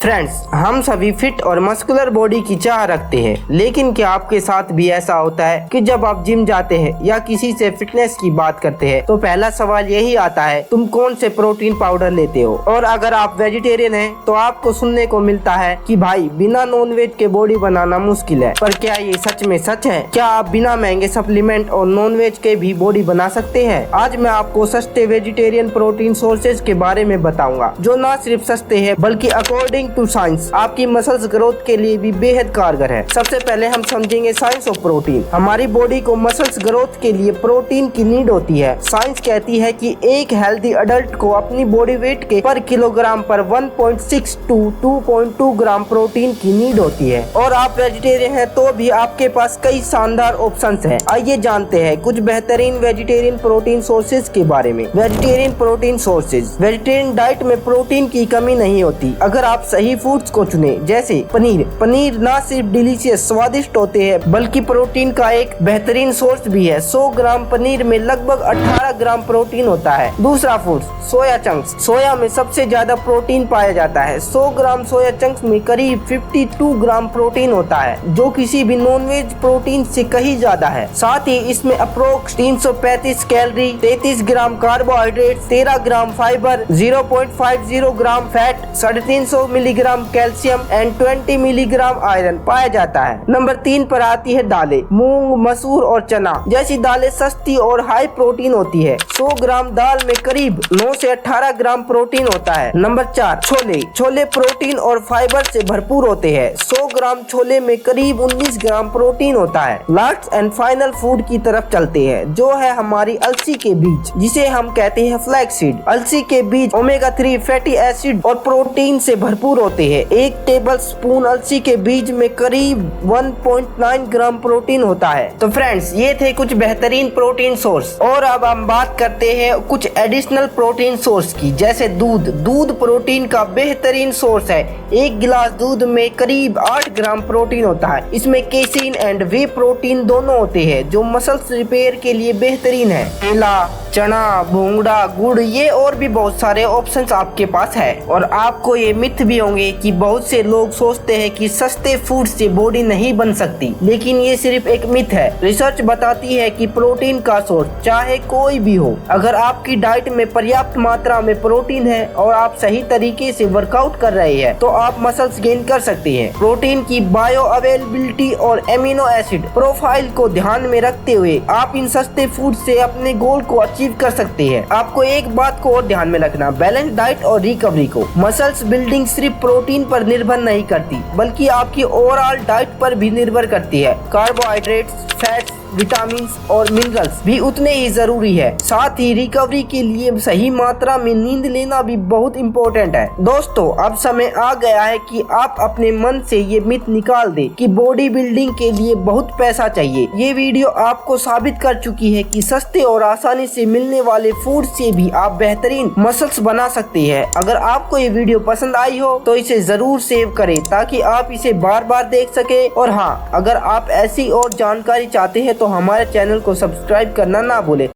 Friends, हम सभी fit और मस्कुलर बॉडी की चाह रखते हैं, लेकिन क्या आपके साथ भी ऐसा होता है कि जब आप जिम जाते हैं या किसी से फिटनेस की बात करते हैं तो पहला सवाल यही आता है, तुम कौन से प्रोटीन पाउडर लेते हो। और अगर आप वेजिटेरियन हैं तो आपको सुनने को मिलता है कि भाई बिना नॉनवेज के बॉडी बनाना मुश्किल है। पर क्या ये सच में सच है? क्या आप बिना महंगे सप्लीमेंट और नॉनवेज के भी बॉडी बना सकते हैं? आज मैं आपको सस्ते वेजिटेरियन प्रोटीन सोर्सेज के बारे में बताऊंगा, जो न सिर्फ सस्ते हैं बल्कि अकॉर्डिंग टू साइंस आपकी मसल्स ग्रोथ के लिए भी बेहद कारगर है। सबसे पहले हम समझेंगे साइंस ऑफ प्रोटीन। हमारी बॉडी को मसल्स ग्रोथ के लिए प्रोटीन की नीड होती है। साइंस कहती है कि एक हेल्दी अडल्ट को अपनी बॉडी वेट के पर किलोग्राम पर 1.6 टू 2.2 ग्राम प्रोटीन की नीड होती है। और आप वेजिटेरियन हैं तो भी आपके पास कई शानदार ऑप्शंस हैं। आइए जानते हैं कुछ बेहतरीन वेजिटेरियन प्रोटीन सोर्सेज के बारे में। Vegetarian protein sources. Vegetarian diet में प्रोटीन की कमी नहीं होती अगर आप सही फूड्स को चुने। जैसे पनीर न सिर्फ डिलीशियस स्वादिष्ट होते हैं बल्कि प्रोटीन का एक बेहतरीन सोर्स भी है। 100 ग्राम पनीर में लगभग 18 ग्राम प्रोटीन होता है। दूसरा फूड सोया चंक्स। सोया में सबसे ज्यादा प्रोटीन पाया जाता है। 100 ग्राम सोया चंक्स में करीब 52 ग्राम प्रोटीन होता है, जो किसी भी नॉनवेज प्रोटीन से कहीं ज्यादा है। साथ ही इसमें approx 335 calorie, 33 gram carbohydrate, 13 gram fibre, 0.50 gram fat, 350 milligram calcium and 20 milligram iron पाया जाता है। नंबर 3 पर आती है दालें। मूंग, मसूर और चना जैसी दालें सस्ती और हाई प्रोटीन होती है। 100 ग्राम दाल में करीब 9 से 18 ग्राम प्रोटीन होता है। नंबर 4 छोले। छोले प्रोटीन और फाइबर से भरपूर होते हैं। 100 ग्राम छोले में करीब 19 ग्राम प्रोटीन होता है। लास्ट एंड फाइनल फूड की तरफ चलते हैं, जो है हमारी अलसी के बीज, जिसे हम कहते हैं फ्लैक्सीड। अलसी के बीज ओमेगा 3 फैटी एसिड और प्रोटीन से भरपूर होते हैं। 1 टेबल स्पून अलसी के बीज में करीब 1.9 ग्राम प्रोटीन होता है। तो फ्रेंड्स, ये थे कुछ बेहतरीन प्रोटीन सोर्स। और अब हम बात करते हैं कुछ एडिशनल प्रोटीन सोर्स की, जैसे दूध। दूध प्रोटीन का बेहतरीन सोर्स है। 1 गिलास दूध में करीब 8 ग्राम प्रोटीन होता है। इसमें केसीन एंड वे प्रोटीन दोनों होते हैं, जो मसल्स रिपेयर के लिए बेहतरीन है। केला, चना, भूंगड़ा, गुड़, ये और भी बहुत सारे ऑप्शंस आपके पास है। और आपको ये मिथ भी होंगे कि बहुत से लोग सोचते हैं कि सस्ते फूड से बॉडी नहीं बन सकती, लेकिन ये सिर्फ एक मिथ है। रिसर्च बताती है कि प्रोटीन का सोर्स चाहे कोई भी हो, अगर आपकी डाइट में पर्याप्त मात्रा में प्रोटीन है और आप सही तरीके से वर्कआउट कर रहे हैं तो आप मसल्स गेन कर सकते हैं। प्रोटीन की बायो अवेलेबिलिटी और एमिनो एसिड प्रोफाइल को ध्यान में रखते हुए आप इन सस्ते फूड से अपने गोल को अचीव कर सकते हैं। आपको एक बात को और ध्यान में रखना, बैलेंस डाइट और रिकवरी को। मसल्स बिल्डिंग सिर्फ प्रोटीन पर निर्भर नहीं करती बल्कि आपकी ओवरऑल डाइट पर भी निर्भर करती है। कार्बोहाइड्रेट्स, फैट्स, विटामिन और मिनरल्स भी उतने ही जरूरी है। साथ ही रिकवरी के लिए सही मात्रा में नींद लेना भी बहुत इम्पोर्टेंट है। दोस्तों, अब समय आ गया है कि आप अपने मन से ये मिथ निकाल दे कि बॉडी बिल्डिंग के लिए बहुत पैसा चाहिए। ये वीडियो आपको साबित कर चुकी है कि सस्ते और आसानी से मिलने वाले फूड से भी आप बेहतरीन मसल्स बना सकते हैं। अगर आपको ये वीडियो पसंद आई हो तो इसे जरूर सेव करें ताकि आप इसे बार बार देख सके। और हाँ, अगर आप ऐसी और जानकारी चाहते हैं तो हमारे चैनल को सब्सक्राइब करना ना भूलें।